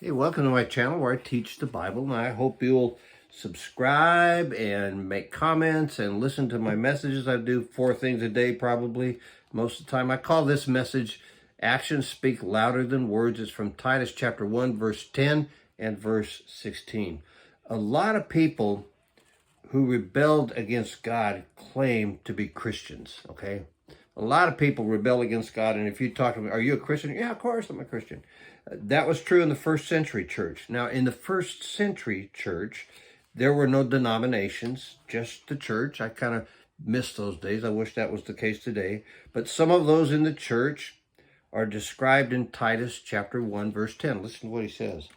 Hey, welcome to my channel where I teach the Bible, and I hope you'll subscribe and make comments and listen to my messages. I do 4 things a day probably most of the time. I call this message, Actions Speak Louder Than Words. It's from Titus chapter 1, verse 10 and verse 16. A lot of people who rebelled against God claim to be Christians, okay? A lot of people rebel against God, and if you talk to them, are you a Christian? Yeah, of course I'm a Christian. That was true in the first century church. Now, in the first century church, there were no denominations, just the church. I kind of miss those days. I wish that was the case today. But some of those in the church are described in Titus chapter 1, verse 10. Listen to what he says.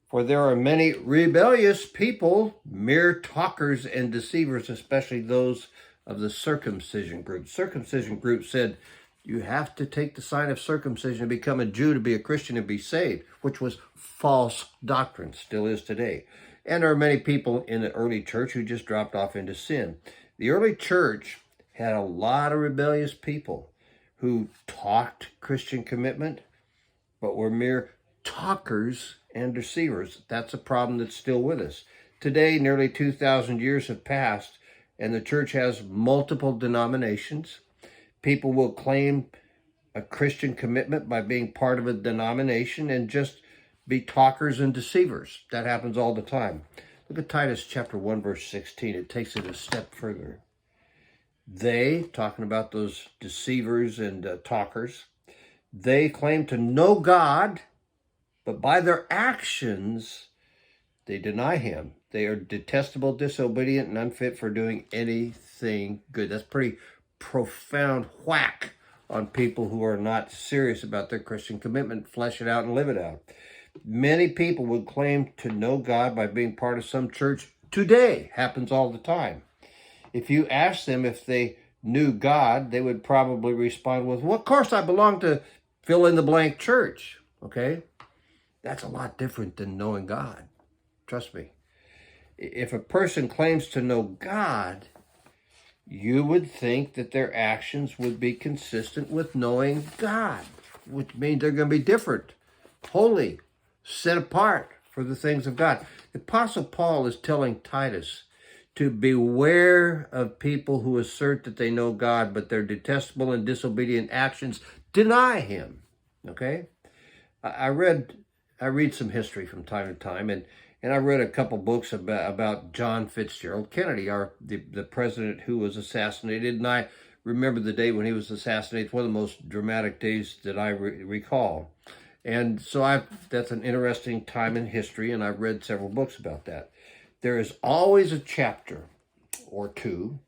For there are many rebellious people, mere talkers and deceivers, especially those of the circumcision group. Circumcision group said, you have to take the sign of circumcision to become a Jew to be a Christian and be saved, which was false doctrine, still is today. And there are many people in the early church who just dropped off into sin. The early church had a lot of rebellious people who talked Christian commitment, but were mere talkers and deceivers. That's a problem that's still with us. Today, nearly 2,000 years have passed, and the church has multiple denominations. People will claim a Christian commitment by being part of a denomination and just be talkers and deceivers. That happens all the time. Look at Titus chapter 1, verse 16. It takes it a step further. They, talking about those deceivers and talkers, they claim to know God, but by their actions, they deny him. They are detestable, disobedient, and unfit for doing anything good. That's pretty profound whack on people who are not serious about their Christian commitment, flesh it out and live it out. Many people would claim to know God by being part of some church today. Happens all the time. If you ask them if they knew God, they would probably respond with, well, of course I belong to fill in the blank church. Okay? That's a lot different than knowing God. Trust me. If a person claims to know God, you would think that their actions would be consistent with knowing God, which means they're going to be different, holy, set apart for the things of God. The Apostle Paul is telling Titus to beware of people who assert that they know God, but their detestable and disobedient actions deny him. Okay? I read some history from time to time, and I read a couple books about John Fitzgerald Kennedy, the president who was assassinated. And I remember the day when he was assassinated. It's one of the most dramatic days that I recall. And so that's an interesting time in history, and I've read several books about that. There is always a chapter or two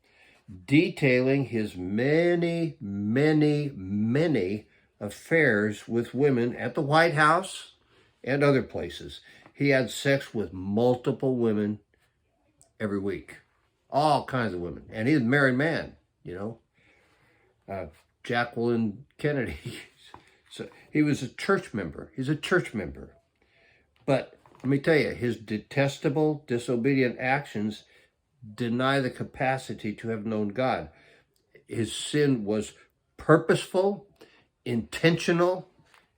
detailing his many, many, many affairs with women at the White House and other places. He had sex with multiple women every week. All kinds of women. And he's a married man, you know. Jacqueline Kennedy. So he was a church member. He's a church member. But let me tell you, his detestable, disobedient actions deny the capacity to have known God. His sin was purposeful, intentional,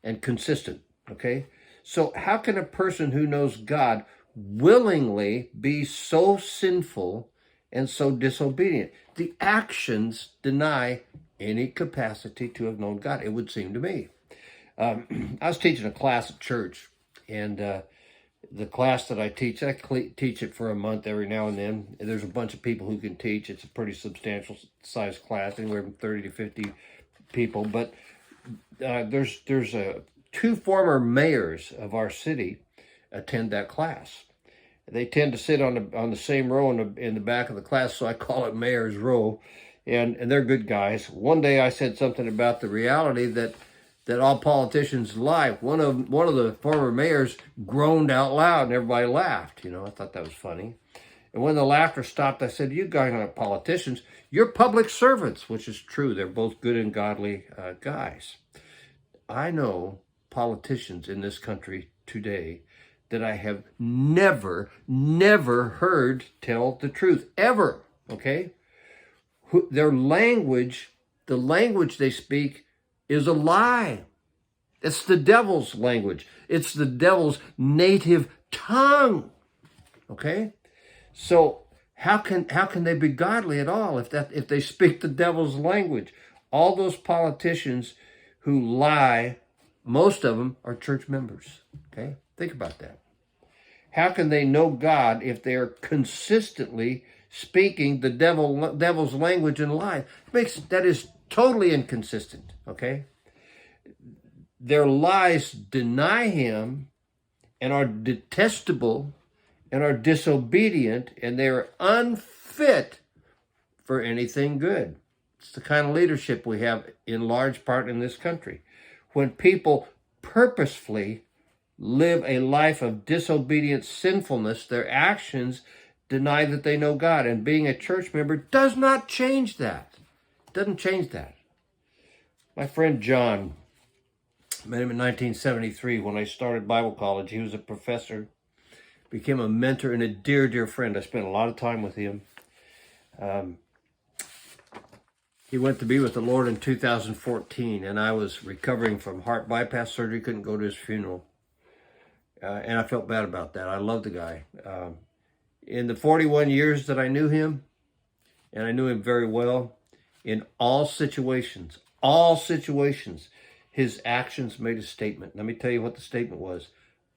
and consistent, okay? So how can a person who knows God willingly be so sinful and so disobedient? The actions deny any capacity to have known God, it would seem to me. I was teaching a class at church, and the class that I teach it for a month every now and then. There's a bunch of people who can teach. It's a pretty substantial size class, anywhere from 30 to 50 people. But there's 2 former mayors of our city attend that class. They tend to sit on the same row in the back of the class, so I call it Mayor's Row, and they're good guys. One day I said something about the reality that all politicians lie. One of the former mayors groaned out loud, and everybody laughed. You know, I thought that was funny. And when the laughter stopped, I said, "You guys aren't politicians. You're public servants," which is true. They're both good and godly guys. I know politicians in this country today that I have never heard tell the truth, ever, okay? Their language, the language they speak, is a lie. It's the devil's language. It's the devil's native tongue. Okay? So how can they be godly at all if they speak the devil's language? All those politicians who lie, most of them are church members. Okay? Think about that. How can they know God if they are consistently speaking the devil's language and lie? That is totally inconsistent. Okay? Their lies deny him and are detestable and are disobedient, and they are unfit for anything good. It's the kind of leadership we have in large part in this country. When people purposefully live a life of disobedient sinfulness, their actions deny that they know God. And being a church member does not change that. It doesn't change that. My friend John, I met him in 1973 when I started Bible college. He was a professor, became a mentor and a dear, dear friend. I spent a lot of time with him. He went to be with the Lord in 2014, and I was recovering from heart bypass surgery, couldn't go to his funeral. And I felt bad about that. I love the guy. In the 41 years that I knew him, and I knew him very well, in all situations, his actions made a statement. Let me tell you what the statement was.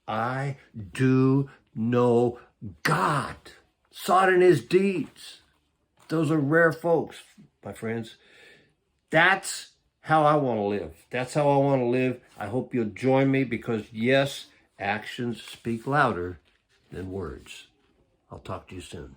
I do know God. Saw it in his deeds. Those are rare folks, my friends. That's how I want to live. That's how I want to live. I hope you'll join me because, yes, actions speak louder than words. I'll talk to you soon.